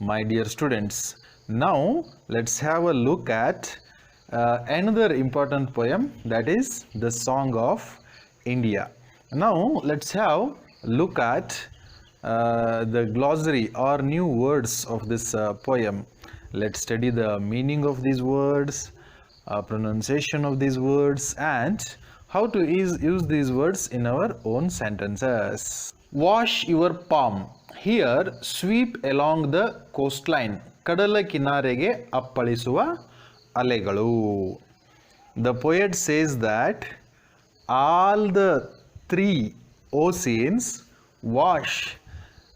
my dear students. Now let's have a look at another important poem, that is the Song of India. Now let's have a look at the glossary or new words of this poem. Let's study the meaning of these words, pronunciation of these words, and how to use these words in our own sentences. Wash your palm. Here, sweep along the coastline. Kadala kinarege appalizsuva alegalu. The poet says that all the three oceans wash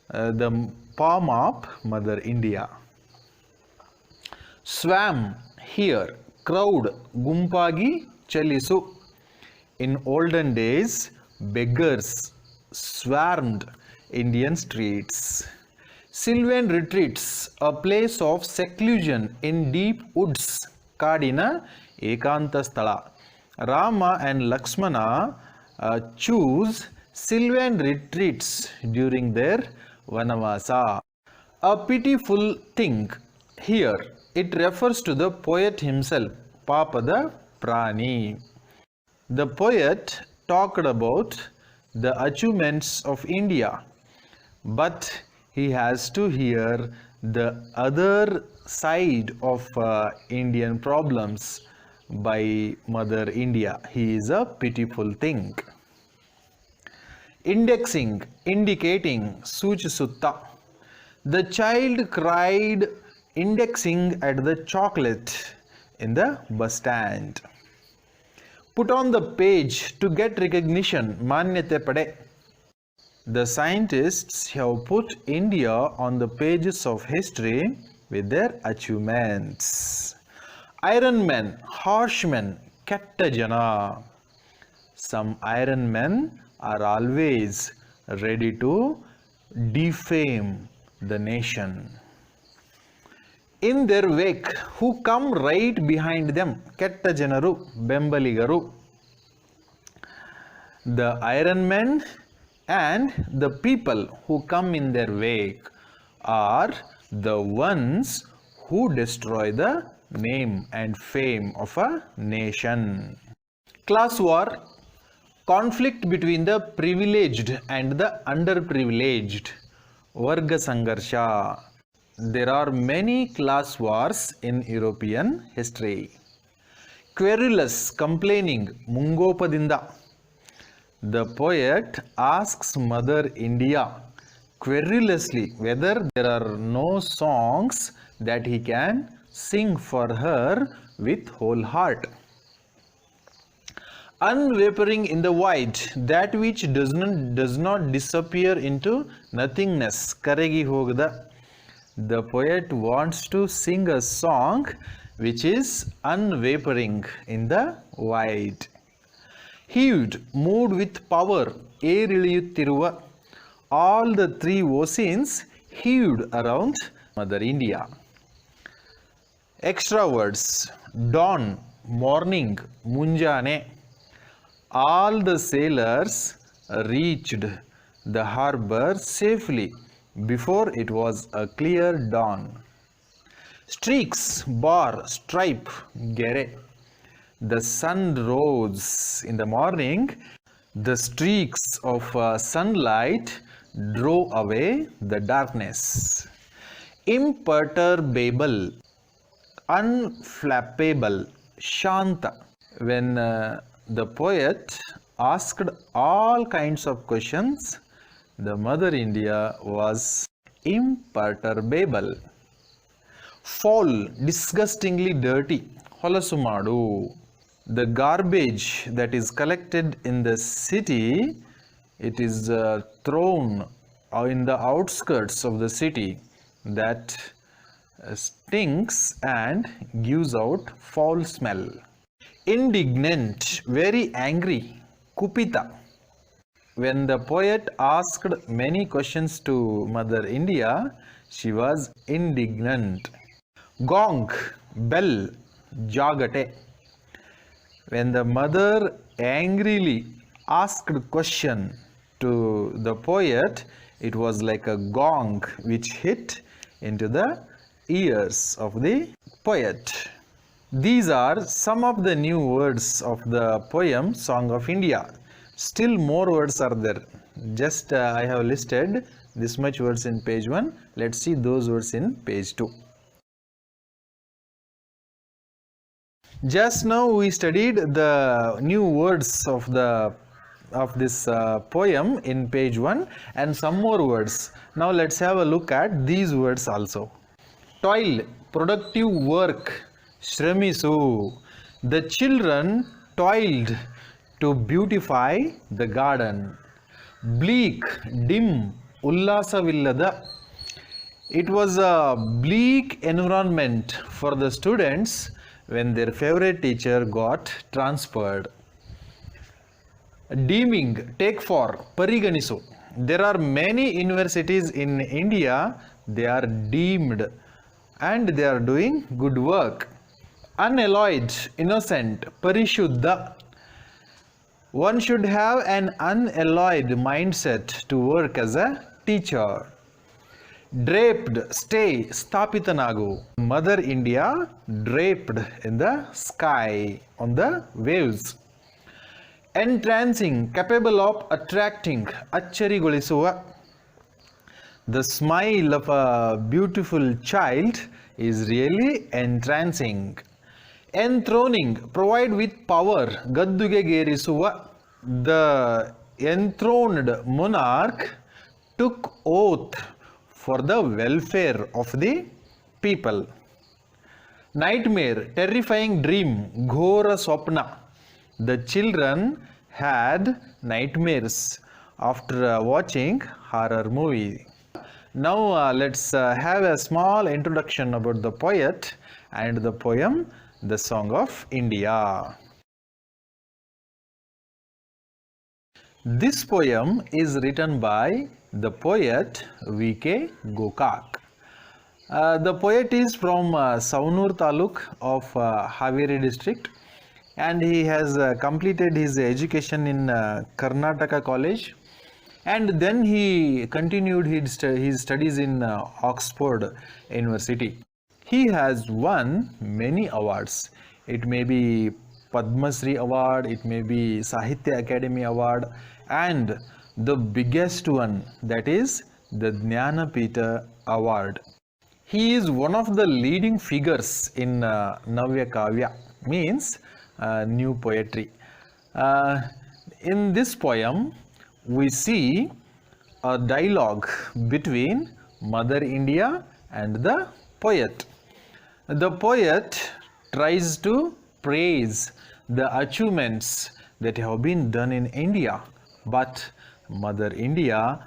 the palm of Mother India. Swam. Here, crowd gumpagi chalisu. In olden days, beggars swarmed Indian streets. Sylvan retreats, a place of seclusion in deep woods, Kadina Ekanta Sthala. Rama and Lakshmana choose sylvan retreats during their Vanavasa. A pitiful thing. Here, it refers to the poet himself, Papada Prani. The poet talked about the achievements of India, but he has to hear the other side of Indian problems by Mother India. He is a pitiful thing. Indexing, indicating, Suchisutta. The child cried, indexing at the chocolate in the bus stand. Put on the page to get recognition, Manyate Pade. The scientists have put India on the pages of history with their achievements. Iron men, harsh men, Ketta Jana. Some iron men are always ready to defame the nation. In their wake, who come right behind them, Ketta Janaru, Bembaligaru. The iron men and the people who come in their wake are the ones who destroy the name and fame of a nation. Class war, conflict between the privileged and the underprivileged, Varga Sangarsha. There are many class wars in European history. Querulous, complaining, Mungopadinda. The poet asks Mother India querulously whether there are no songs that he can sing for her with whole heart. Unwavering in the white, that which does not disappear into nothingness, Karegi Hogda. The poet wants to sing a song which is unwavering in the white. Heaved, moved with power, Eriliyuttiruva. All the three oceans heaved around Mother India. Extra words. Dawn, morning, Munjane. All the sailors reached the harbor safely before it was a clear dawn. Streaks, bar, stripe, Gere. The sun rose in the morning. The streaks of sunlight drove away the darkness. Imperturbable, unflappable, Shanta. When the poet asked all kinds of questions, the Mother India was imperturbable. Foul, disgustingly dirty, Holasumadu. The garbage that is collected in the city, it is thrown in the outskirts of the city, that stinks and gives out foul smell. Indignant, very angry, Kupita. When the poet asked many questions to Mother India, she was indignant. Gong, bell, Jagate. When the mother angrily asked a question to the poet, it was like a gong which hit into the ears of the poet. These are some of the new words of the poem Song of India. Still more words are there. Just I have listed this much words in page 1. Let's see those words in page 2. Just now we studied the new words of this poem in page 1 and some more words. Now let's have a look at these words also. Toil, productive work, shramisu. The children toiled to beautify the garden. Bleak, dim, ullasavillada. It was a bleak environment for the students when their favorite teacher got transferred. Deeming, take for, pariganisu. There are many universities in India, they are deemed and they are doing good work. Unalloyed, innocent, parishuddha. One should have an unalloyed mindset to work as a teacher. Draped, stay, stapitanagu. Mother India draped in the sky on the waves. Entrancing, capable of attracting, acharigolisuva. The smile of a beautiful child is really entrancing. Enthroning, provide with power, gadduge gerisuva. The enthroned monarch took oath for the welfare of the people. Nightmare, terrifying dream, ghora swapna. The children had nightmares after watching horror movie. Now let's have a small introduction about the poet and the poem, The Song of India. This poem is written by the poet V.K. Gokak. The poet is from Saunur Taluk of Haveri district, and he has completed his education in Karnataka College, and then he continued his studies in Oxford University. He has won many awards. It may be Padma Shri Award, it may be Sahitya Academy Award, and the biggest one, that is the Jnanapita Award. He is one of the leading figures in Navya Kavya, means new poetry. In this poem, we see a dialogue between Mother India and the poet. The poet tries to praise the achievements that have been done in India, but Mother India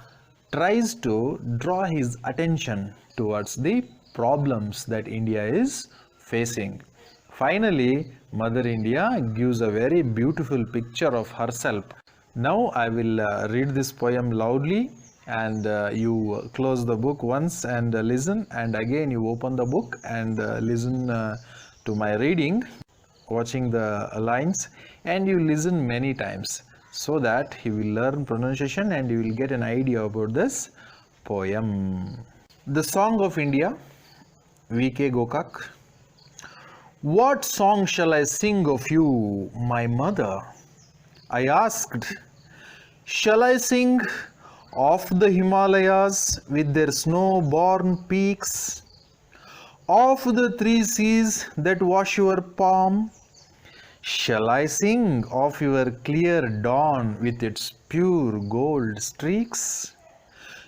tries to draw his attention towards the problems that India is facing. Finally, Mother India gives a very beautiful picture of herself. Now I will read this poem loudly, and you close the book once and listen, and again you open the book and listen to my reading, watching the lines, and you listen many times, so that he will learn pronunciation and you will get an idea about this poem. The Song of India, V.K. Gokak. What song shall I sing of you, my mother? I asked. Shall I sing of the Himalayas with their snow-born peaks? Of the three seas that wash your palm? Shall I sing of your clear dawn with its pure gold streaks?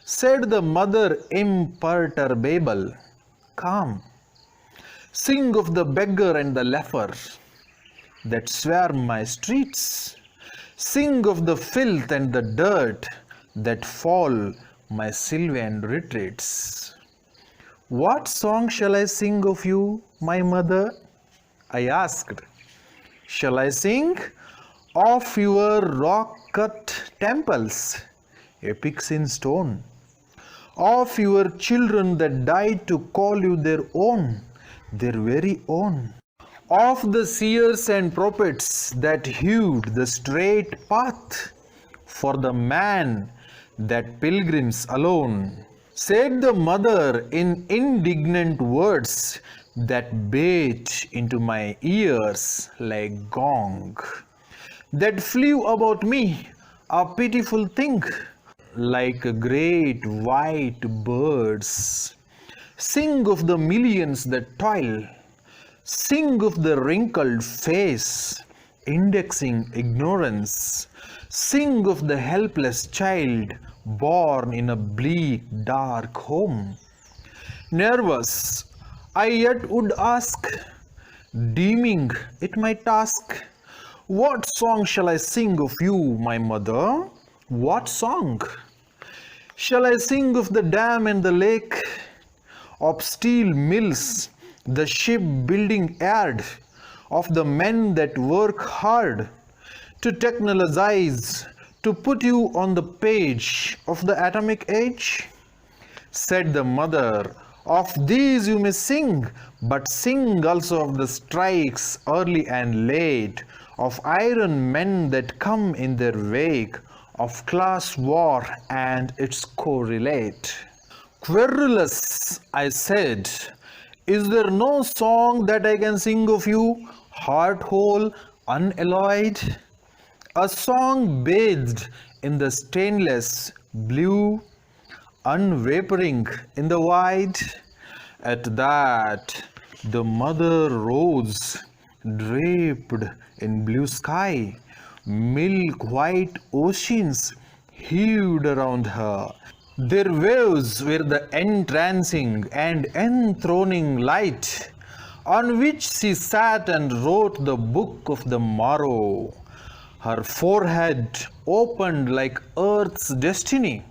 Said the mother imperturbable, calm. Sing of the beggar and the leper that swarm my streets. Sing of the filth and the dirt that fall my sylvan retreats. What song shall I sing of you, my mother? I asked. Shall I sing of your rock-cut temples, epics in stone? Of your children that died to call you their own, their very own? Of the seers and prophets that hewed the straight path for the man that pilgrims alone? said the mother in indignant words that beat into my ears like gong, that flew about me, a pitiful thing, like great white birds. Sing of the millions that toil, sing of the wrinkled face, indexing ignorance. Sing of the helpless child born in a bleak, dark home. Nervous, I yet would ask, deeming it my task, what song shall I sing of you, my mother? What song? Shall I sing of the dam and the lake, of steel mills, the shipbuilding yard, of the men that work hard to technologize, to put you on the page of the atomic age? Said the mother, of these you may sing, but sing also of the strikes early and late, of iron men that come in their wake, of class war and its correlate. Querulous, I said, is there no song that I can sing of you, heart whole, unalloyed? A song bathed in the stainless blue, unwavering in the wide. At that, the mother rose, draped in blue sky. Milk white oceans heaved around her. Their waves were the entrancing and enthroning light, on which she sat and wrote the book of the morrow. Her forehead opened like earth's destiny,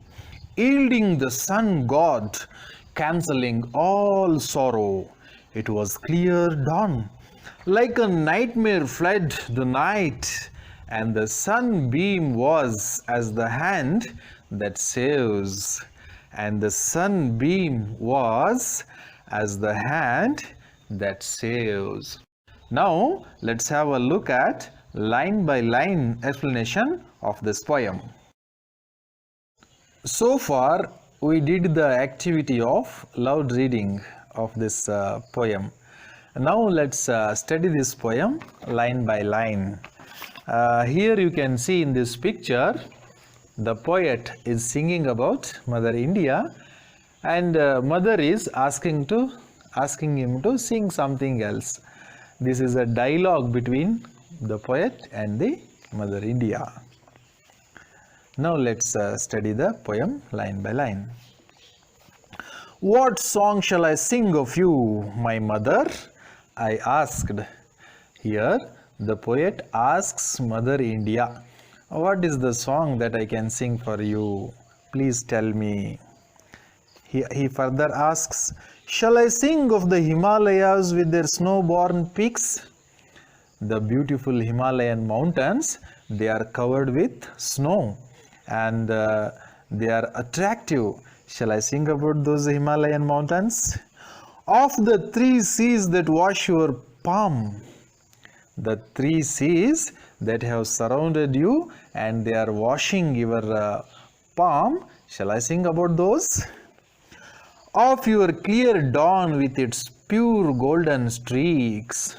yielding the sun god, cancelling all sorrow. It was clear dawn. Like a nightmare fled the night, and the sunbeam was as the hand that saves. And the sunbeam was as the hand that saves. Now, let's have a look at line by line explanation of this poem. So far, we did the activity of loud reading of this poem. Now, let's study this poem line by line. Here you can see in this picture, the poet is singing about Mother India, and mother is asking him to sing something else. This is a dialogue between the poet and the Mother India. Now let's study the poem line by line. What song shall I sing of you, my mother? I asked. Here the poet asks Mother India, what is the song that I can sing for you? Please tell me. He further asks, shall I sing of the Himalayas with their snow-born peaks? The beautiful Himalayan mountains, they are covered with snow and they are attractive. Shall I sing about those Himalayan mountains? Of the three seas that wash your palm, the three seas that have surrounded you and they are washing your palm, shall I sing about those? Of your clear dawn with its pure golden streaks,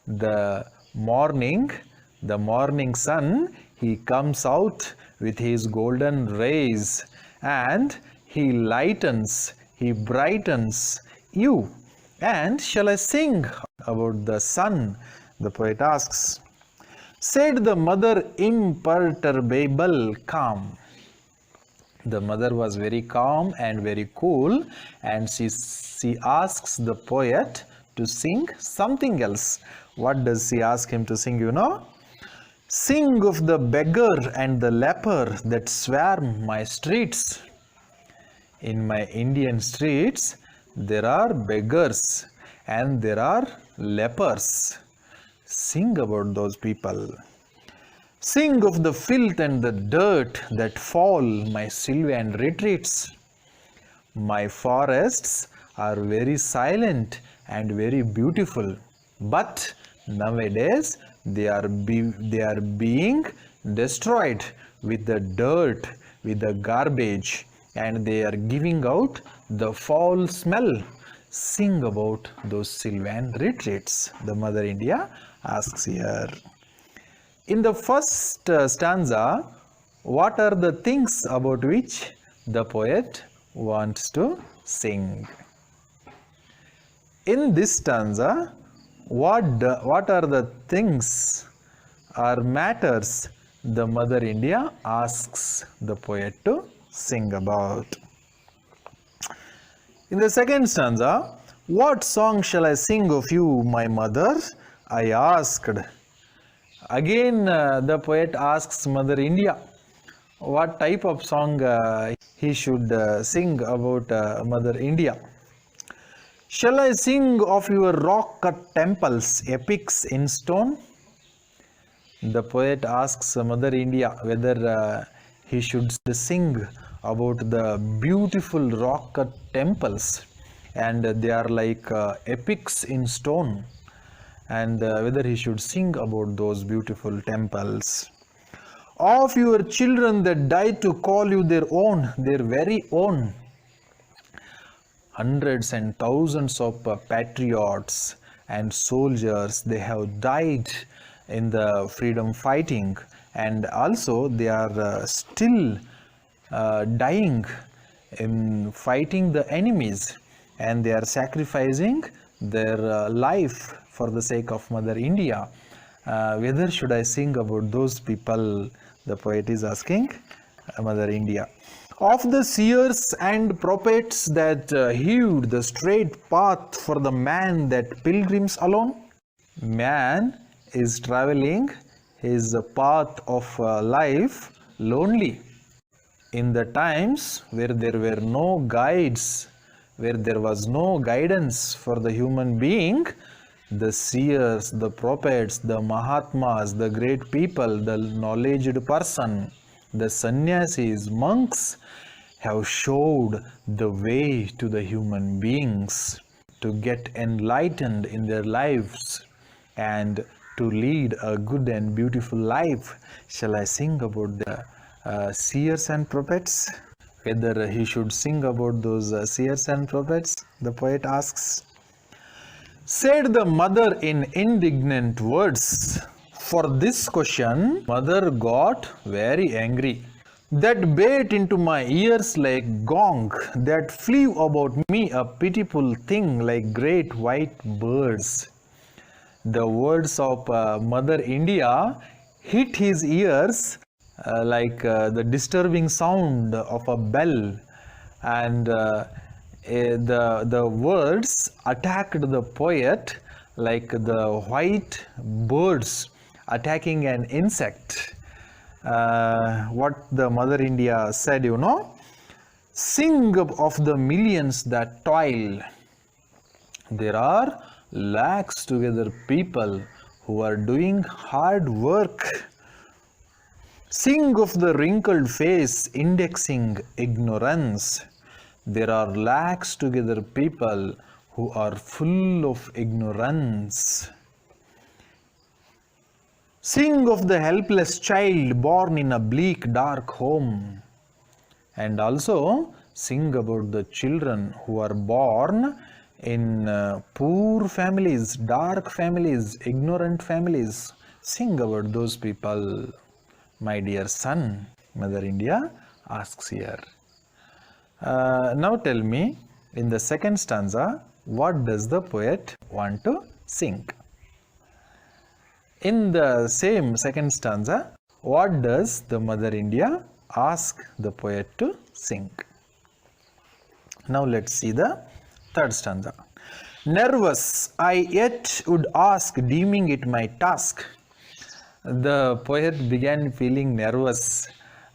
the morning sun, he comes out with his golden rays and he lightens, he brightens you. And shall I sing about the sun? The poet asks. Said the mother imperturbable calm. The mother was very calm and very cool, and she asks the poet to sing something else. What does she ask him to sing, you know? Sing of the beggar and the leper that swarm my streets. In my Indian streets, there are beggars and there are lepers. Sing about those people. Sing of the filth and the dirt that fall my sylvan retreats. My forests are very silent and very beautiful, but nowadays they are being destroyed with the dirt, with the garbage, and they are giving out the foul smell. Sing about those sylvan retreats, the Mother India asks here. In the first stanza, what are the things about which the poet wants to sing? In this stanza, what are the things or matters the Mother India asks the poet to sing about? In the second stanza, what song shall I sing of you, my mother? I asked. Again, the poet asks Mother India what type of song he should sing about Mother India. Shall I sing of your rock-cut temples, epics in stone? The poet asks Mother India whether he should sing about the beautiful rock-cut temples, and they are like epics in stone, and whether he should sing about those beautiful temples. Of your children that died to call you their own, their very own. Hundreds and thousands of patriots and soldiers, they have died in the freedom fighting, and also they are still dying in fighting the enemies, and they are sacrificing their life for the sake of Mother India. Whether should I sing about those people? The poet is asking Mother India. Of the seers and prophets that hewed the straight path for the man that pilgrims alone. Man is traveling his path of life lonely. In the times where there were no guides, where there was no guidance for the human being, the seers, the prophets, the Mahatmas, the great people, the knowledgeable person, the sannyasis, monks have showed the way to the human beings to get enlightened in their lives and to lead a good and beautiful life. Shall I sing about the seers and prophets? Whether he should sing about those seers and prophets, the poet asks. Said the mother in indignant words. For this question, mother got very angry. That bayed into my ears like gong, that flew about me a pitiful thing like great white birds. The words of Mother India hit his ears like the disturbing sound of a bell, and the words attacked the poet like the white birds attacking an insect. What the Mother India said, sing of the millions that toil. There are lakhs together people who are doing hard work. Sing of the wrinkled face indexing ignorance. There are lakhs together people who are full of ignorance. Sing of the helpless child born in a bleak, dark home. And also sing about the children who are born in poor families, dark families, ignorant families. Sing about those people, my dear son, Mother India asks here. Now tell me, in the second stanza, what does the poet want to sing? In the same second stanza, what does the Mother India ask the poet to sing? Now let's see the third stanza. Nervous, I yet would ask, deeming it my task. The poet began feeling nervous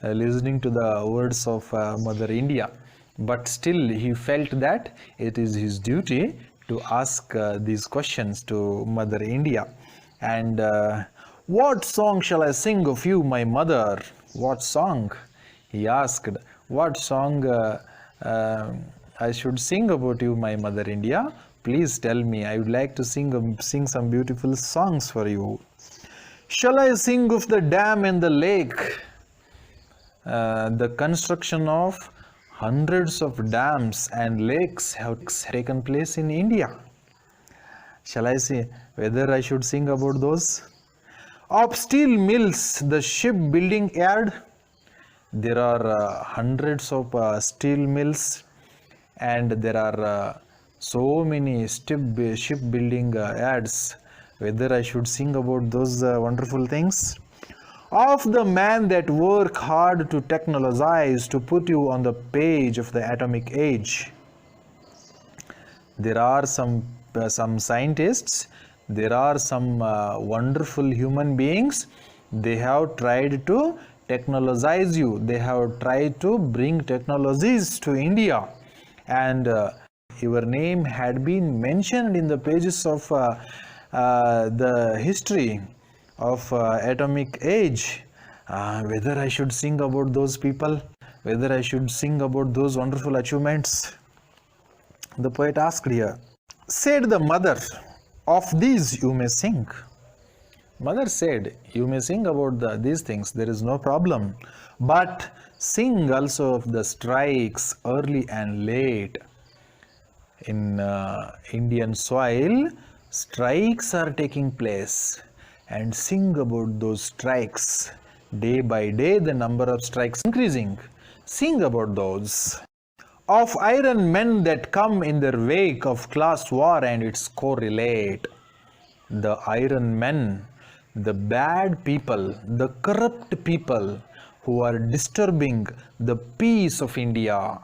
listening to the words of Mother India, but still he felt that it is his duty to ask these questions to Mother India. And what song shall I sing of you, my mother? What song? He asked. What song I should sing about you, my Mother India? Please tell me. I would like to sing some beautiful songs for you. Shall I sing of the dam and the lake? The construction of Hundreds of dams and lakes have taken place in India. Shall I say whether I should sing about those? Of steel mills, the shipbuilding yard, there are hundreds of steel mills, and there are so many shipbuilding yards. Whether I should sing about those wonderful things? Of the man that work hard to technologize to put you on the page of the atomic age. There are some scientists, there are some wonderful human beings. They have tried to technologize you. They have tried to bring technologies to India, and your name had been mentioned in the pages of the history of atomic age. Whether I should sing about those people, whether I should sing about those wonderful achievements. The poet asked here. Said the mother, of these you may sing. Mother said, you may sing about these things, there is no problem. But sing also of the strikes early and late. In Indian soil, strikes are taking place. And sing about those strikes. Day by day, the number of strikes increasing. Sing about those. Of iron men that come in their wake of class war and its correlate. The iron men, the bad people, the corrupt people who are disturbing the peace of India,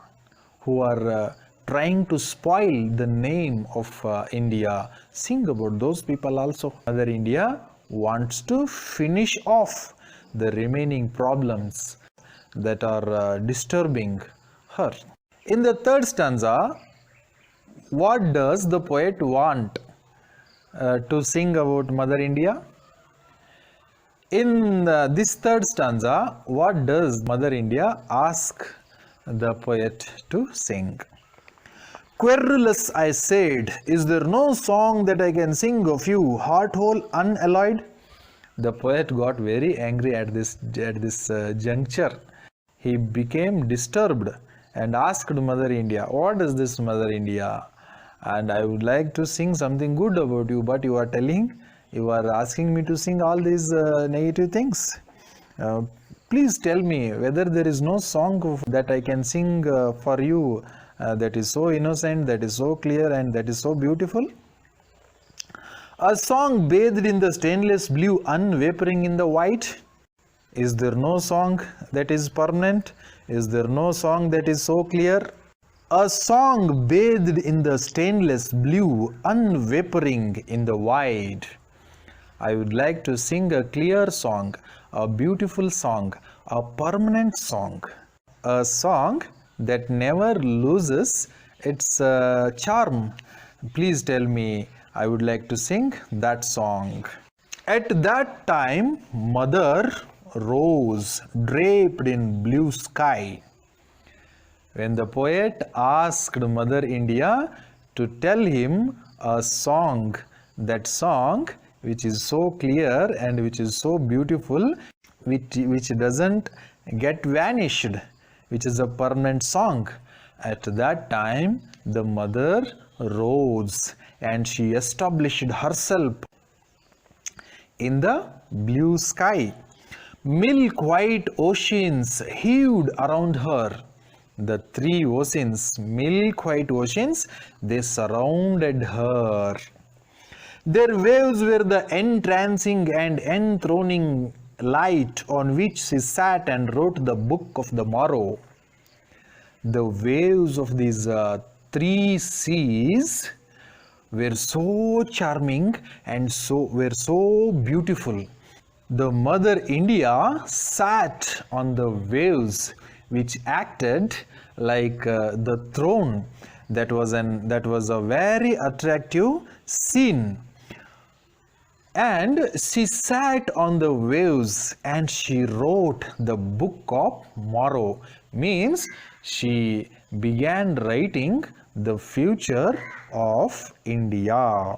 who are trying to spoil the name of India. Sing about those people also. Mother India wants to finish off the remaining problems that are disturbing her. In the third stanza, what does the poet want to sing about Mother India? In this third stanza, what does Mother India ask the poet to sing? Querulous, I said, is there no song that I can sing of you, heart whole unalloyed? The poet got very angry at this juncture. He became disturbed and asked Mother India, what is this, Mother India? And I would like to sing something good about you, but you are asking me to sing all these negative things. Please tell me whether there is no song that I can sing for you that is so innocent, that is so clear, and that is so beautiful. A song bathed in the stainless blue, unwavering in the white. Is there no song that is permanent? Is there no song that is so clear? A song bathed in the stainless blue, unwavering in the white. I would like to sing a clear song, a beautiful song, a permanent song. A song that never loses its charm. Please tell me, I would like to sing that song. At that time, Mother rose, draped in blue sky. When the poet asked Mother India to tell him a song, that song which is so clear and which is so beautiful, which doesn't get vanished, which is a permanent song. At that time, the mother rose and she established herself in the blue sky. Milk white oceans heaved around her. The three oceans, milk white oceans, they surrounded her. Their waves were the entrancing and enthroning light on which she sat and wrote the book of the morrow. The waves of these three seas were so charming and were so beautiful. The Mother India sat on the waves, which acted like the throne. That was a very attractive scene. And she sat on the waves and she wrote the book of morrow. Means she began writing the future of India.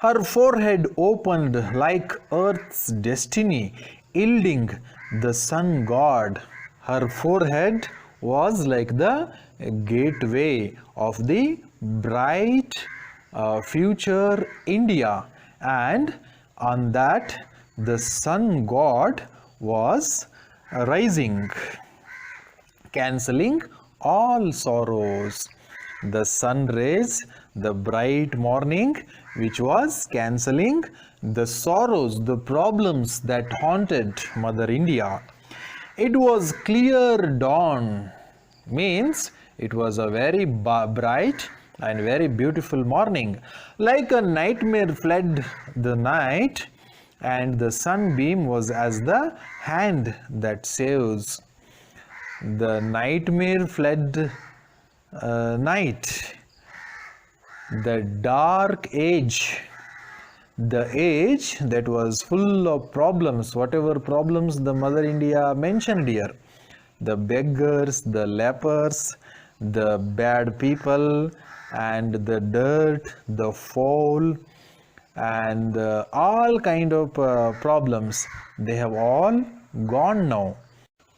Her forehead opened like earth's destiny, yielding the sun god. Her forehead was like the gateway of the bright future India, and on that the sun god was rising, cancelling all sorrows. The sun rays, the bright morning, which was cancelling the sorrows, the problems that haunted Mother India. It was clear dawn, means it was a very bright and very beautiful morning. Like a nightmare fled the night, and the sunbeam was as the hand that saves. The nightmare fled night, the dark age, the age that was full of problems, whatever problems the Mother India mentioned here, the beggars, the lepers, the bad people, and the dirt, the foul, and all kind of problems, they have all gone now.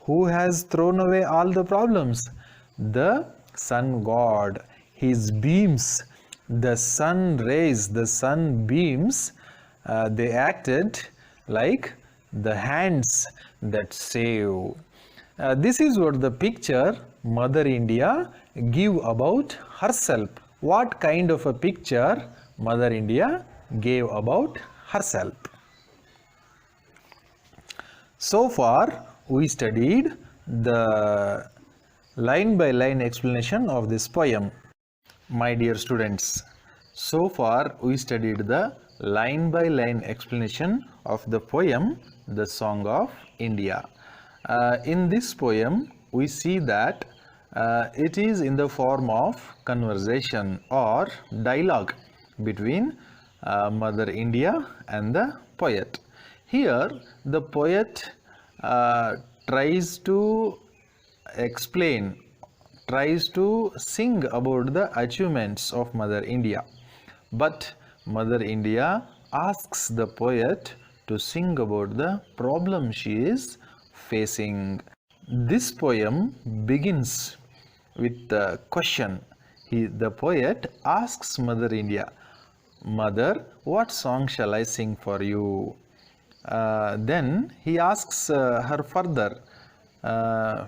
Who has thrown away all the problems? The sun god. His beams, the sun rays, the sun beams, they acted like the hands that save. This is what the picture Mother India give about herself. What kind of a picture Mother India gave about herself? So far, we studied the line by line explanation of this poem. My dear students, so far we studied the line by line explanation of the poem The Song of India. In this poem, we see that it is in the form of conversation or dialogue between Mother India and the poet. Here, the poet tries to explain, tries to sing about the achievements of Mother India. But Mother India asks the poet to sing about the problem she is facing. This poem begins with the question. The poet asks Mother India, "Mother, what song shall I sing for you?" Then he asks her further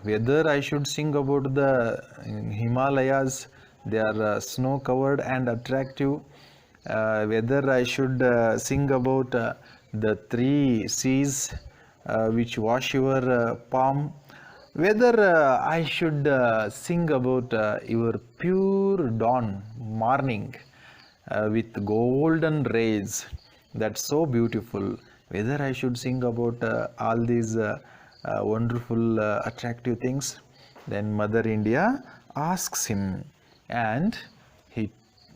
whether I should sing about the Himalayas, they are snow covered and attractive, whether I should sing about the three seas which wash your palm, whether I should sing about your pure dawn morning with golden rays, that's so beautiful, whether I should sing about all these wonderful attractive things. Then Mother India asks him, and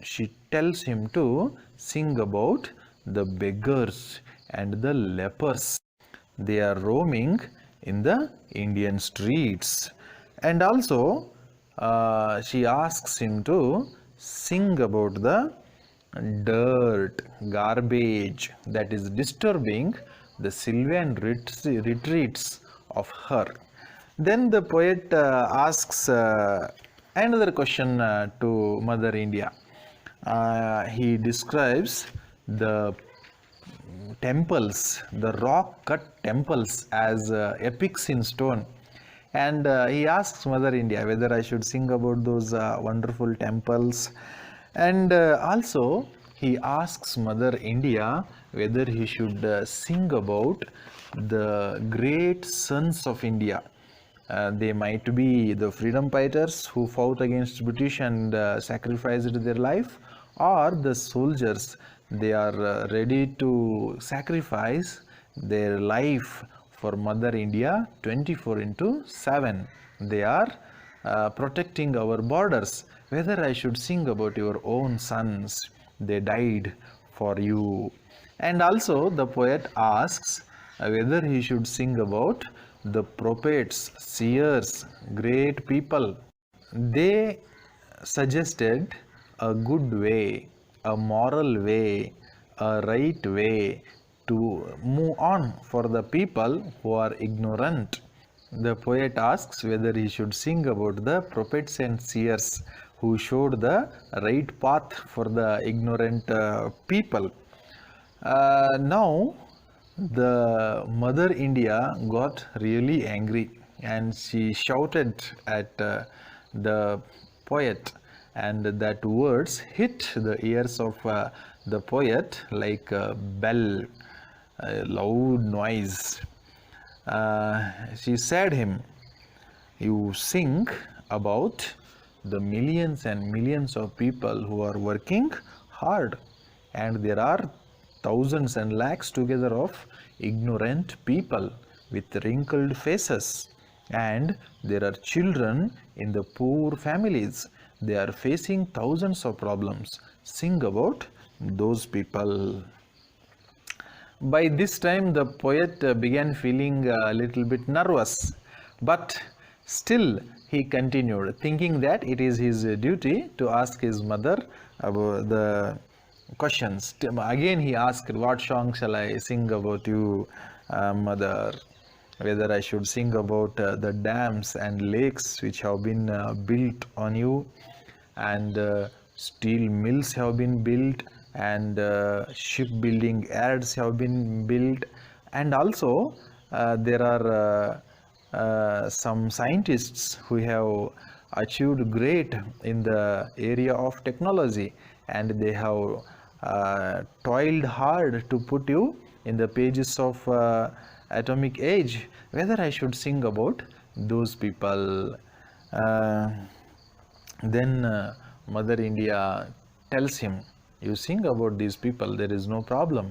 she tells him to sing about the beggars and the lepers. They are roaming in the Indian streets. And also she asks him to sing about the dirt, garbage that is disturbing the sylvan retreats of her. Then the poet asks another question to Mother India. He describes the temples, the rock cut temples, as epics in stone. And he asks Mother India whether I should sing about those wonderful temples. And also he asks Mother India whether he should sing about the great sons of India. They might be the freedom fighters who fought against British and sacrificed their life, or the soldiers. They are ready to sacrifice their life for Mother India 24/7. They are protecting our borders. Whether I should sing about your own sons, they died for you. And also the poet asks whether he should sing about the prophets, seers, great people. They suggested a good way, a moral way, a right way to move on for the people who are ignorant. the poet asks whether he should sing about the prophets and seers who showed the right path for the ignorant people. Now, the Mother India got really angry and she shouted at the poet, and that words hit the ears of the poet like a bell, a loud noise. She said him, "You sing about the millions and millions of people who are working hard, and there are thousands and lakhs together of ignorant people with wrinkled faces, and there are children in the poor families. They are facing thousands of problems. Sing about those people." By this time, the poet began feeling a little bit nervous, but still he continued, thinking that it is his duty to ask his mother about the questions. Again, he asked, "What song shall I sing about you, mother? Whether I should sing about the dams and lakes which have been built on you, and steel mills have been built, and shipbuilding yards have been built, and also there are some scientists who have achieved great in the area of technology, and they have toiled hard to put you in the pages of atomic age. Whether I should sing about those people?" Then Mother India tells him, "You sing about these people, there is no problem,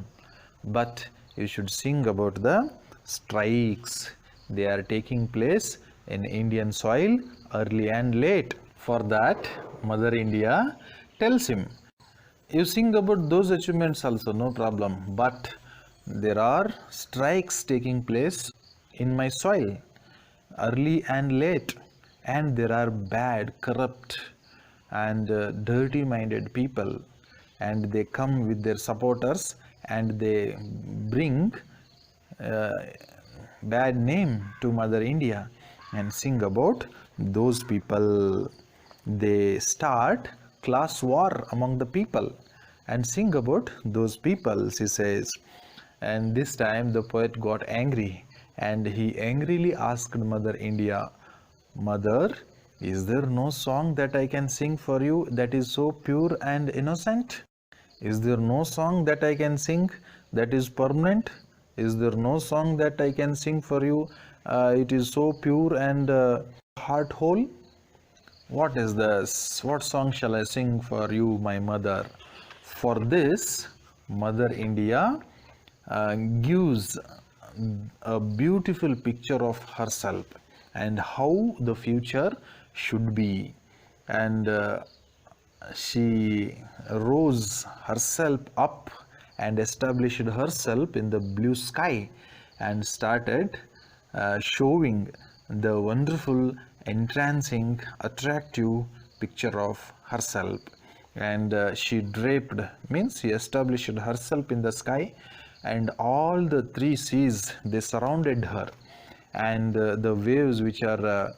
but you should sing about the strikes. They are taking place in Indian soil early and late." For that, Mother India tells him, "You sing about those achievements also, no problem, but there are strikes taking place in my soil early and late, and there are bad, corrupt, and dirty minded people, and they come with their supporters and they bring bad name to Mother India and sing about those people. They start class war among the people and sing about those people," she says. And this time the poet got angry and he angrily asked Mother India, "Mother, is there no song that I can sing for you that is so pure and innocent? Is there no song that I can sing that is permanent? Is there no song that I can sing for you? It is so pure and heart whole. What is this? What song shall I sing for you, my mother?" For this, Mother India gives a beautiful picture of herself and how the future should be. And she rose herself up and established herself in the blue sky and started showing the wonderful, entrancing, attractive picture of herself. And she draped, means she established herself in the sky, and all the three seas, they surrounded her, and the waves which are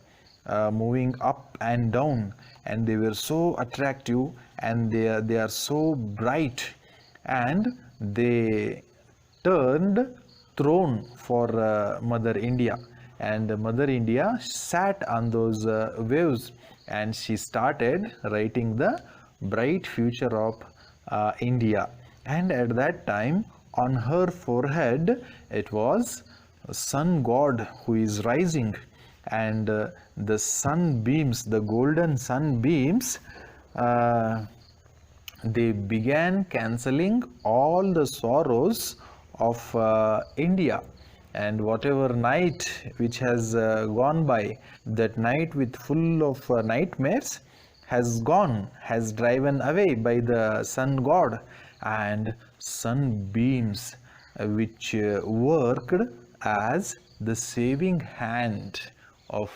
moving up and down, and they were so attractive, and they are so bright, and they turned throne for Mother India, and Mother India sat on those waves, and she started writing the bright future of India. And at that time, on her forehead, it was sun god who is rising, and the sunbeams, the golden sunbeams, they began cancelling all the sorrows of India. And whatever night which has gone by, that night with full of nightmares has gone, has driven away by the sun god, and sunbeams which worked as the saving hand of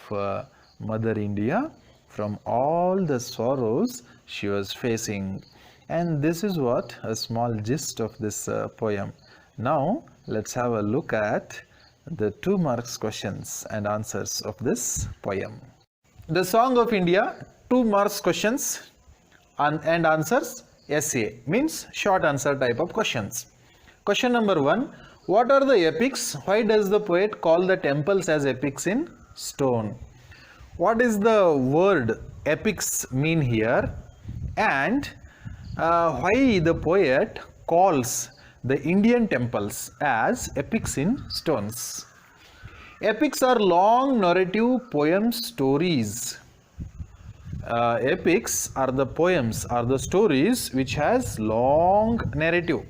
Mother India from all the sorrows she was facing. And this is what a small gist of this poem. Now let's have a look at the 2 marks questions and answers of this poem. The Song of India, 2 marks questions and answers, essay means short answer type of questions. Question number 1. What are the epics? Why does the poet call the temples as epics in stone? What is the word epics mean here? And why the poet calls the Indian temples as epics in stones? Epics are long narrative poem stories. Epics are the poems, are the stories which has long narrative,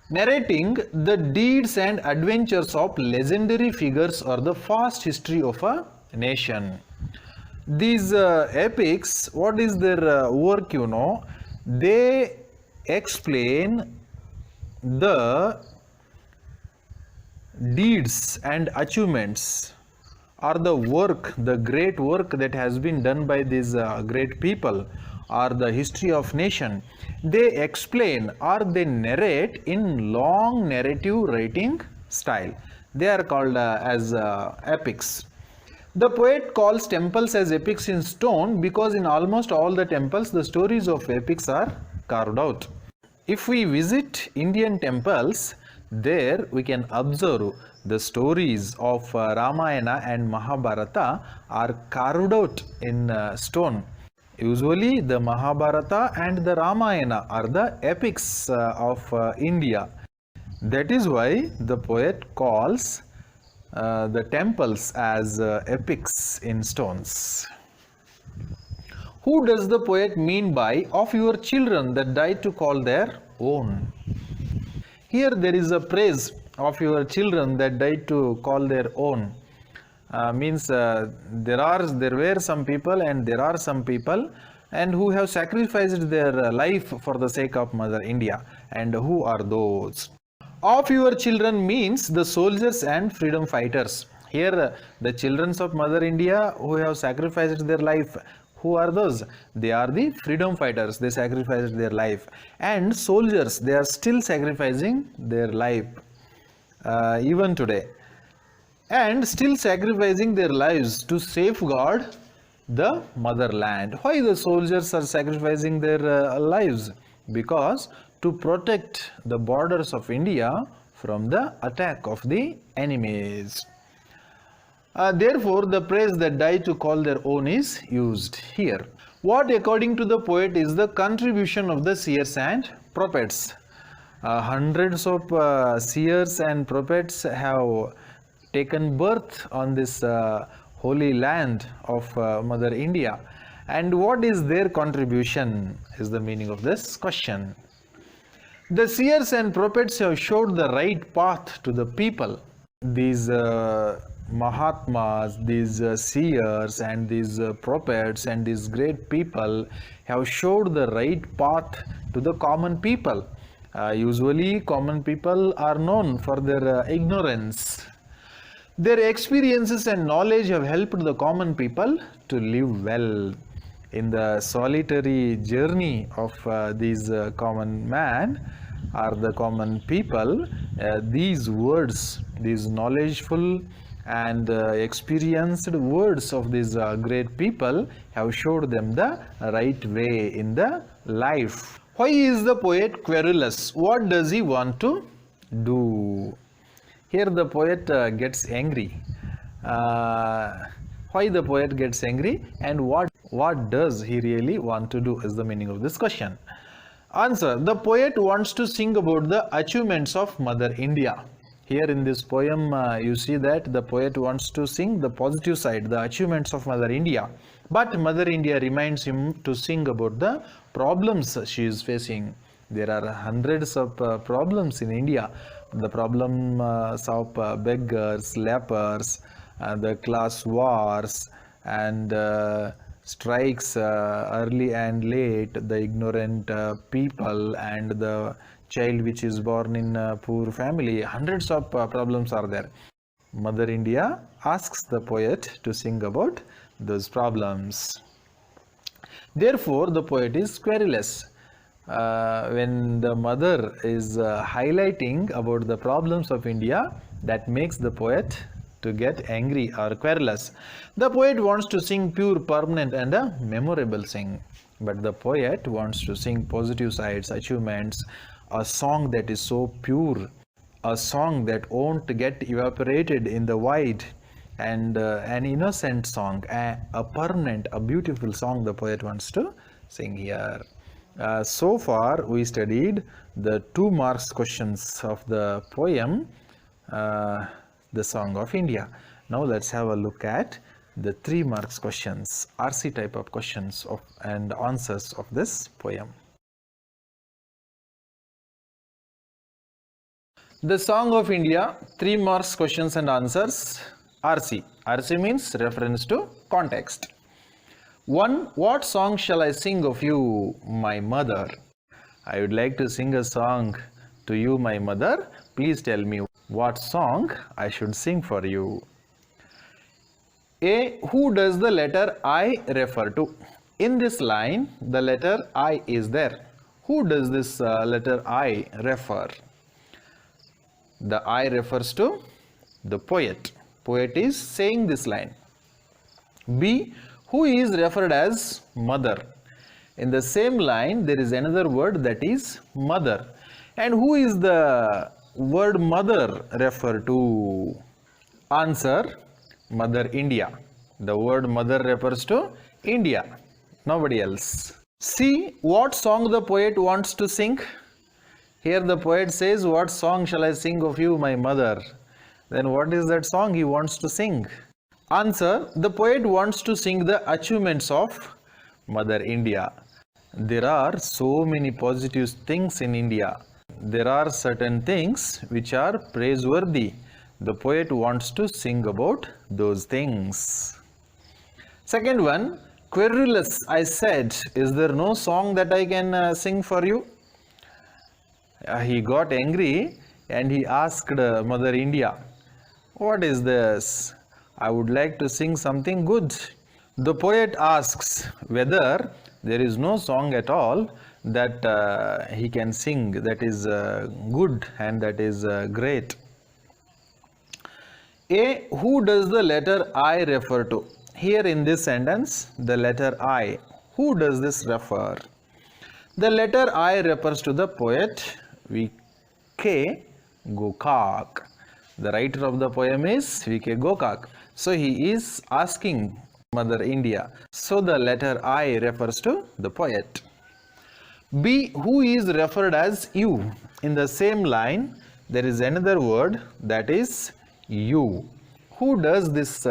narrating the deeds and adventures of legendary figures or the past history of a nation. These epics, what is their work, you know? They explain the deeds and achievements or the work, the great work that has been done by these great people or the history of nation. They explain or they narrate in long narrative writing style. They are called as epics. The poet calls temples as epics in stone because in almost all the temples the stories of epics are carved out. If we visit Indian temples, there we can observe the stories of Ramayana and Mahabharata are carved out in stone. Usually the Mahabharata and the Ramayana are the epics of India. That is why the poet calls the temples as epics in stones. Who does the poet mean by "of your children that died to call their own"? Here there is a praise of your children that died to call their own. Means there were some people and there are some people and who have sacrificed their life for the sake of Mother India. And who are those? Of your children means the soldiers and freedom fighters. Here the children of Mother India who have sacrificed their life. Who are those? They are the freedom fighters. They sacrificed their life. And soldiers, they are still sacrificing their life even today. And still sacrificing their lives to safeguard the motherland. Why the soldiers are sacrificing their lives? Because to protect the borders of India from the attack of the enemies. Therefore, the praise that died to call their own is used here. What, according to the poet, is the contribution of the seers and prophets? Hundreds of seers and prophets have taken birth on this holy land of Mother India. And what is their contribution is the meaning of this question. The seers and prophets have showed the right path to the people. These Mahatmas, these seers and these prophets and these great people have showed the right path to the common people. Usually common people are known for their ignorance. Their experiences and knowledge have helped the common people to live well. In the solitary journey of these common man or the common people, these words, these knowledgeful and experienced words of these great people have showed them the right way in the life. Why is the poet querulous? What does he want to do? Here the poet gets angry. Why the poet gets angry and what does he really want to do is the meaning of this question. Answer. The poet wants to sing about the achievements of Mother India. Here in this poem you see that the poet wants to sing the positive side, the achievements of Mother India. But Mother India reminds him to sing about the problems she is facing. There are hundreds of problems in India. The problems of beggars, lepers, the class wars and strikes early and late, the ignorant people and the child which is born in a poor family. Hundreds of problems are there. Mother India asks the poet to sing about those problems. Therefore, the poet is querulous. when the mother is highlighting about the problems of India, that makes the poet to get angry or querulous. The poet wants to sing pure, permanent and a memorable sing, but the poet wants to sing positive sides, achievements, a song that is so pure, a song that won't get evaporated in the void, and an innocent song, a permanent, a beautiful song the poet wants to sing here. So far we studied the 2 marks questions of the poem The Song of India. Now let's have a look at the 3 marks questions, RC type of questions and answers of this poem. The Song of India, 3 marks questions and answers, RC. RC means reference to context. 1. What song shall I sing of you, my mother? I would like to sing a song to you, my mother. Please tell me what song I should sing for you. A. Who does the letter I refer to? In this line, the letter I is there. Who does this letter I refer? The I refers to the poet. Poet is saying this line. B. Who is referred as mother? In the same line, there is another word that is mother. And who is the word mother referred to? Answer, Mother India. The word mother refers to India, nobody else. See what song the poet wants to sing. Here the poet says, what song shall I sing of you, my mother? Then what is that song he wants to sing? Answer, the poet wants to sing the achievements of Mother India. There are so many positive things in India. There are certain things which are praiseworthy. The poet wants to sing about those things. Second one, querulous, I said, is there no song that I can sing for you? He got angry and he asked Mother India, what is this? I would like to sing something good. The poet asks whether there is no song at all that he can sing that is good and that is great. A. Who does the letter I refer to? Here in this sentence, the letter I. Who does this refer? The letter I refers to the poet V.K. Gokak. The writer of the poem is V.K. Gokak. So he is asking Mother India. So the letter I refers to the poet. B. Who is referred as you? In the same line, there is another word that is you. Who does this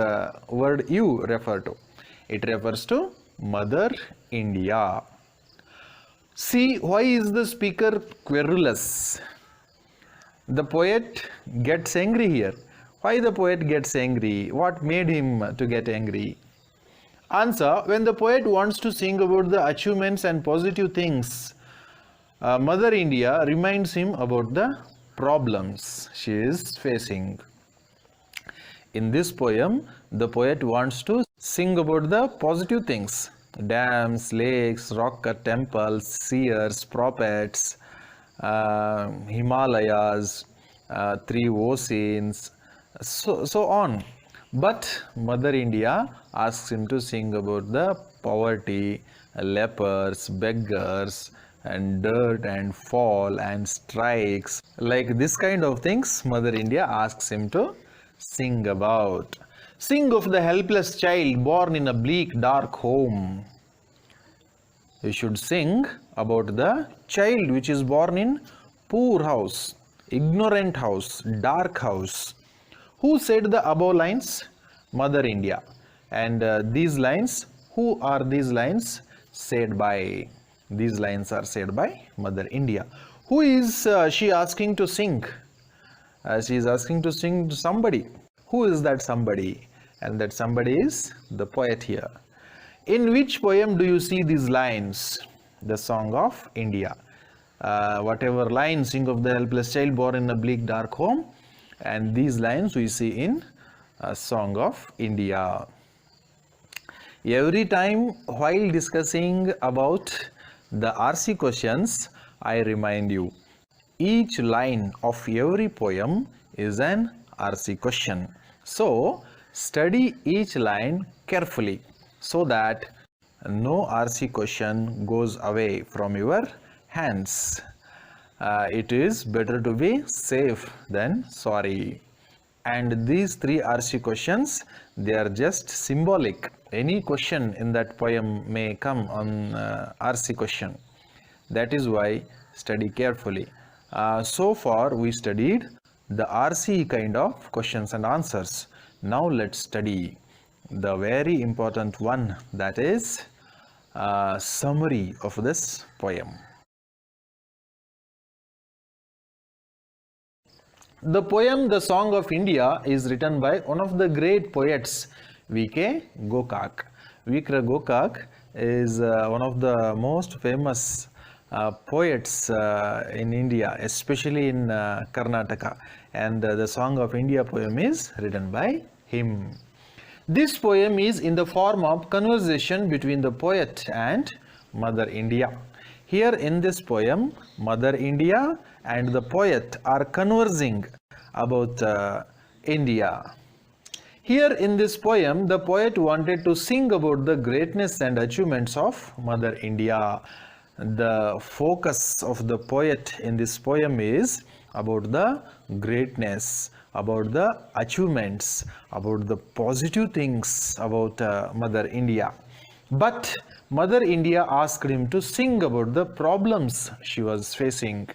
word you refer to? It refers to Mother India. See, why is the speaker querulous? The poet gets angry here. Why the poet gets angry? What made him to get angry? Answer, when the poet wants to sing about the achievements and positive things, Mother India reminds him about the problems she is facing. In this poem, the poet wants to sing about the positive things. Dams, lakes, rock cut temples, seers, prophets, Himalayas, 3 oceans, so on. But Mother India asks him to sing about the poverty, lepers, beggars, and dirt and fall and strikes. Like this kind of things Mother India asks him to sing about. Sing of the helpless child born in a bleak, dark home. You should sing about the child which is born in poor house, ignorant house, dark house. Who said the above lines? Mother India. And these lines, who are these lines said by? These lines are said by Mother India. Who is she asking to sing? She is asking to sing to somebody. Who is that somebody? And that somebody is the poet here. In which poem do you see these lines? The Song of India. Whatever lines, sing of the helpless child born in a bleak dark home, and these lines we see in a Song of India. Every time while discussing about The RC questions, I remind you, each line of every poem is an RC question. So, study each line carefully so that no RC question goes away from your hands. It is better to be safe than sorry. And these three RC questions, they are just symbolic. Any question in that poem may come on RC question. That is why study carefully. So far we studied the RC kind of questions and answers. Now let's study the very important one, that is summary of this poem. The poem The Song of India is written by one of the great poets, V.K. Gokak. V.K. Gokak is one of the most famous poets in India, especially in Karnataka, and the Song of India poem is written by him. This poem is in the form of conversation between the poet and Mother India. Here in this poem, Mother India and the poet are conversing about India. Here in this poem, the poet wanted to sing about the greatness and achievements of Mother India. The focus of the poet in this poem is about the greatness, about the achievements, about the positive things about Mother India. But Mother India asked him to sing about the problems she was facing.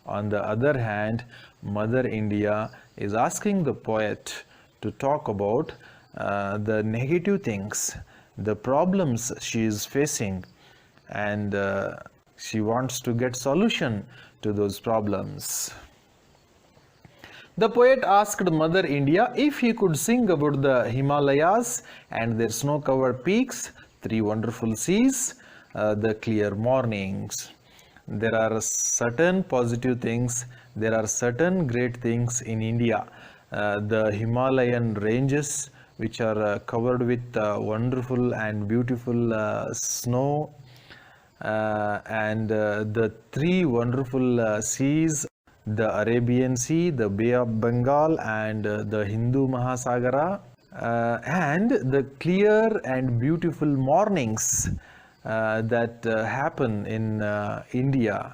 On the other hand, Mother India is asking the poet to talk about the negative things, the problems she is facing, and she wants to get solution to those problems. The poet asked Mother India if he could sing about the Himalayas and their snow-covered peaks, three wonderful seas, the clear mornings. There are certain positive things, there are certain great things in India. The Himalayan ranges, which are covered with wonderful and beautiful snow, and the three wonderful seas, the Arabian Sea, the Bay of Bengal, and the Hindu Mahasagara, and the clear and beautiful mornings that happen in India.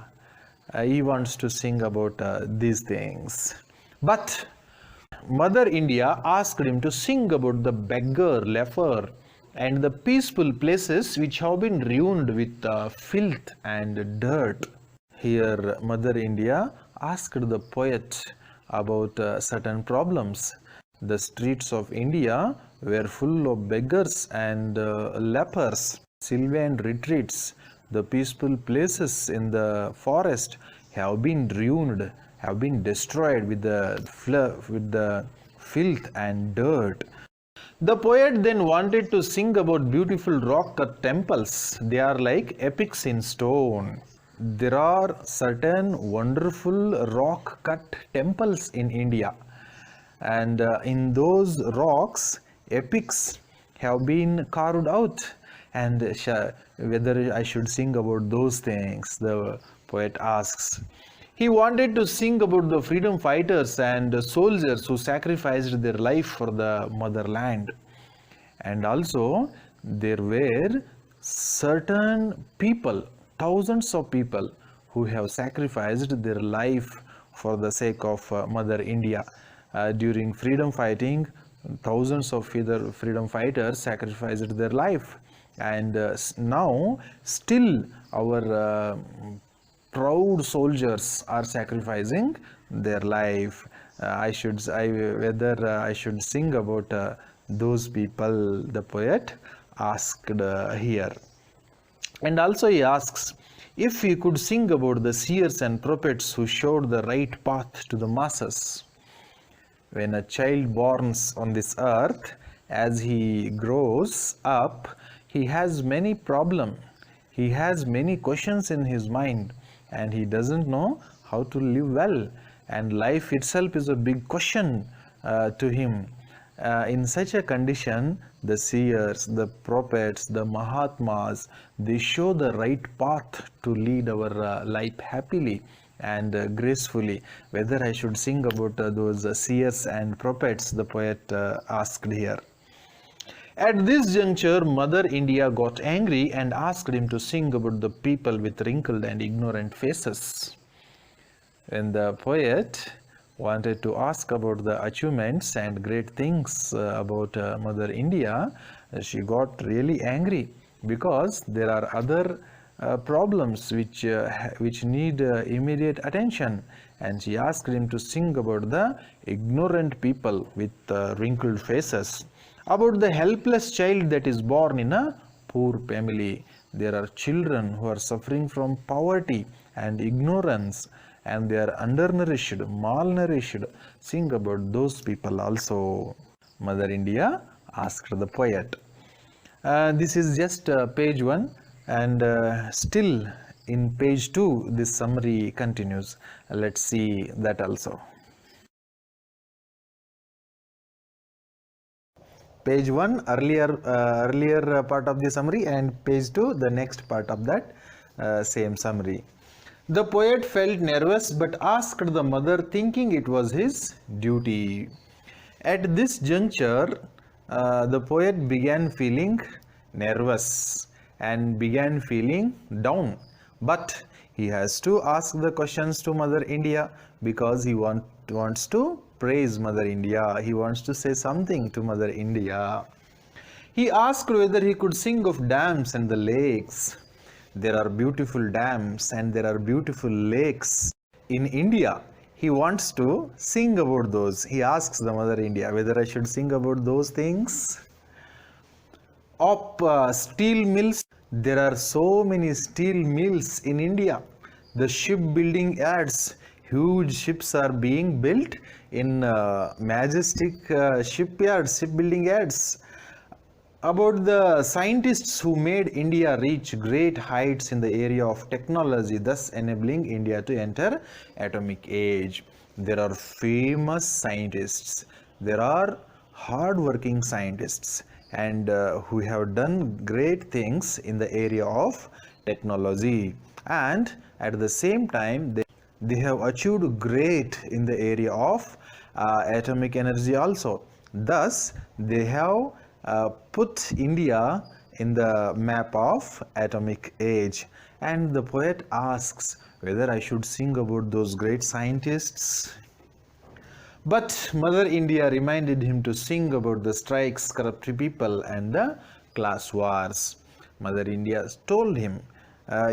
He wants to sing about these things. But Mother India asked him to sing about the beggar, leper, and the peaceful places which have been ruined with filth and dirt. Here, Mother India asked the poet about certain problems. The streets of India were full of beggars and lepers. Sylvan retreats, the peaceful places in the forest have been ruined, have been destroyed with the filth and dirt. The poet then wanted to sing about beautiful rock-cut temples. They are like epics in stone. There are certain wonderful rock-cut temples in India, and in those rocks, epics have been carved out. And whether I should sing about those things, the poet asks. He wanted to sing about the freedom fighters and soldiers who sacrificed their life for the motherland. And also, there were certain people, thousands of people, who have sacrificed their life for the sake of Mother India. During freedom fighting, thousands of freedom fighters sacrificed their life. And now still our proud soldiers are sacrificing their life. Whether I should sing about those people, the poet asked here. And also he asks if he could sing about the seers and prophets who showed the right path to the masses. When a child borns on this earth, as he grows up, he has many problems. He has many questions in his mind, and he doesn't know how to live well. And life itself is a big question to him. In such a condition, The seers, the prophets, the Mahatmas, they show the right path to lead our life happily and gracefully. Whether I should sing about those seers and prophets, the poet asked here. At this juncture, Mother India got angry and asked him to sing about the people with wrinkled and ignorant faces. When the poet wanted to ask about the achievements and great things about Mother India, she got really angry because there are other problems which need immediate attention, and she asked him to sing about the ignorant people with wrinkled faces, about the helpless child that is born in a poor family. There are children who are suffering from poverty and ignorance, and they are undernourished, malnourished. Sing about those people also. Mother India asked the poet. This is just page 1, and still in page 2 this summary continues. Let's see that also. Page 1 earlier part of the summary, and page 2 the next part of that same summary. The poet felt nervous but asked the mother, thinking it was his duty. At this juncture, the poet began feeling nervous and began feeling down, but he has to ask the questions to Mother India because he wants to praise Mother India. He wants to say something to Mother India. He asked whether he could sing of dams and the lakes. There are beautiful dams and there are beautiful lakes in India. He wants to sing about those. He asks the Mother India whether I should sing about those things. Of steel mills, there are so many steel mills in India. The shipbuilding yards, huge ships are being built in majestic shipbuilding yards. About the scientists who made India reach great heights in the area of technology, thus enabling India to enter atomic age. There are famous scientists, there are hard-working scientists, and who have done great things in the area of technology, and at the same time they have achieved great in the area of atomic energy also. Thus they have put India in the map of atomic age. And the poet asks whether I should sing about those great scientists. But Mother India reminded him to sing about the strikes, corrupt people, and the class wars. Mother India told him,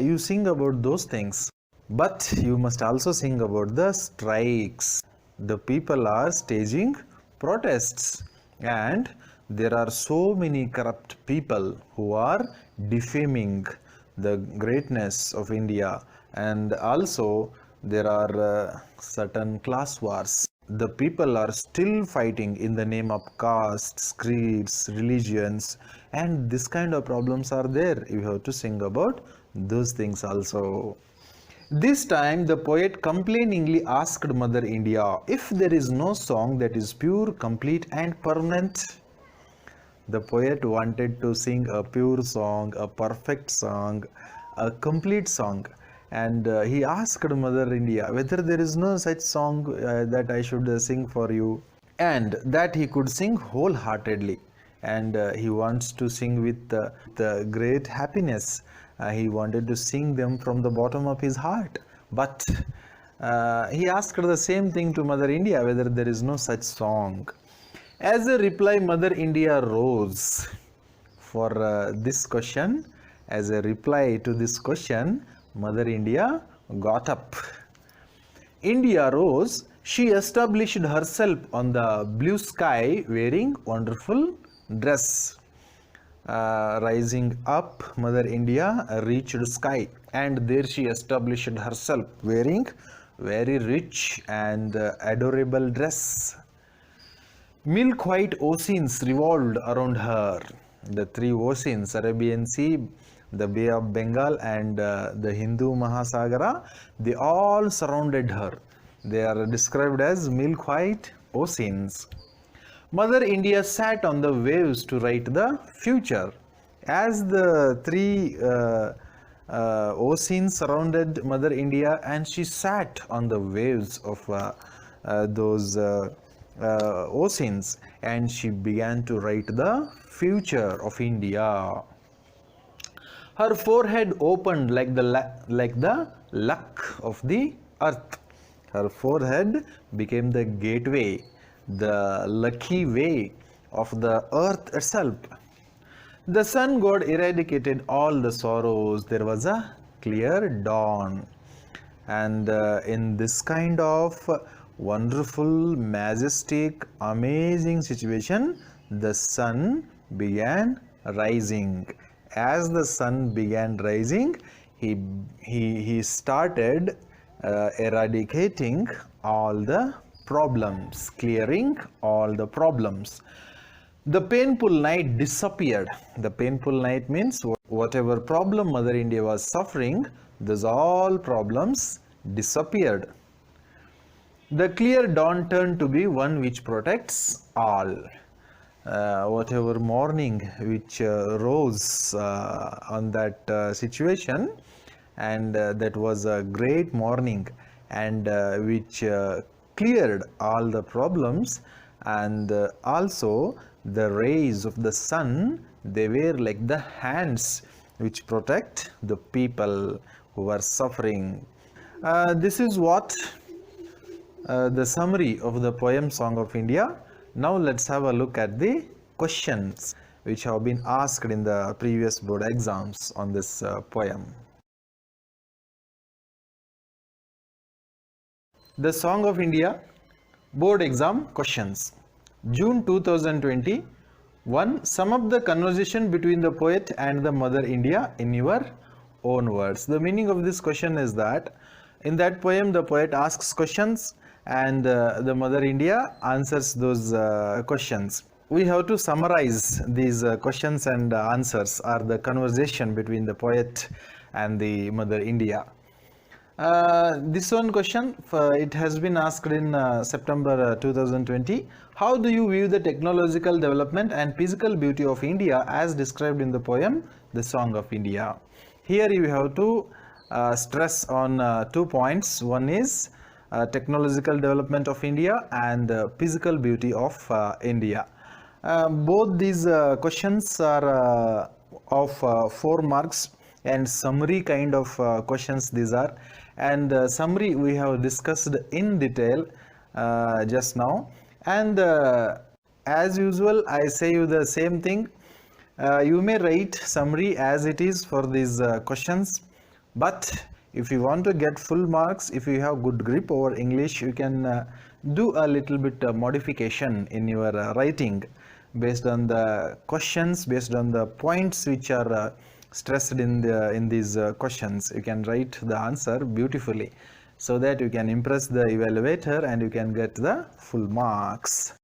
you sing about those things, but you must also sing about the strikes. The people are staging protests, and there are so many corrupt people who are defaming the greatness of India, and also there are certain class wars. The people are still fighting in the name of castes, creeds, religions, and this kind of problems are there. You have to sing about those things also. This time the poet complainingly asked Mother India if there is no song that is pure, complete, and permanent. The poet wanted to sing a pure song, a perfect song, a complete song, and he asked Mother India whether there is no such song that I should sing for you, and that he could sing wholeheartedly, and he wants to sing with the great happiness. He wanted to sing them from the bottom of his heart, but he asked the same thing to Mother India whether there is no such song. As a reply, Mother India rose for this question. As a reply to this question, Mother India got up. India rose. She established herself on the blue sky wearing wonderful dress. Rising up, Mother India reached sky, and there she established herself wearing very rich and adorable dress. Milk white oceans revolved around her. The three oceans, Arabian Sea, the Bay of Bengal, and the Hindu Mahasagara, they all surrounded her. They are described as milk white oceans. Mother India sat on the waves to write the future. As the three oceans surrounded Mother India, and she sat on the waves of those oceans, and she began to write the future of India. Her forehead opened like the luck of the earth. Her forehead became the gateway, the lucky way of the earth itself. The sun god eradicated all the sorrows. There was a clear dawn. And in this kind of wonderful, majestic, amazing situation, the sun began rising. As the sun began rising, he started eradicating all the problems, clearing all the problems. The painful night disappeared. The painful night means whatever problem Mother India was suffering, those all problems disappeared. The clear dawn turned to be one which protects all. Whatever morning which rose on that situation, and that was a great morning, and which cleared all the problems, and also the rays of the sun, they were like the hands which protect the people who are suffering. This is what the summary of the poem Song of India. Now let's have a look at the questions which have been asked in the previous board exams on this poem. The Song of India board exam questions. June 2020. 1. Sum up the conversation between the poet and the Mother India in your own words. The meaning of this question is that in that poem the poet asks questions, and the Mother India answers those questions. We have to summarize these questions and answers, or the conversation between the poet and the Mother India. This one question, it has been asked in September 2020. How do you view the technological development and physical beauty of India as described in the poem The Song of India? Here you have to stress on 2 points. One is technological development of India and physical beauty of India. Both these questions are of 4 marks, and summary kind of questions these are, and summary we have discussed in detail just now. And as usual, I say you the same thing. You may write summary as it is for these questions, but if you want to get full marks, if you have good grip over English, you can do a little bit modification in your writing based on the questions, based on the points which are stressed in these questions. You can write the answer beautifully so that you can impress the evaluator and you can get the full marks.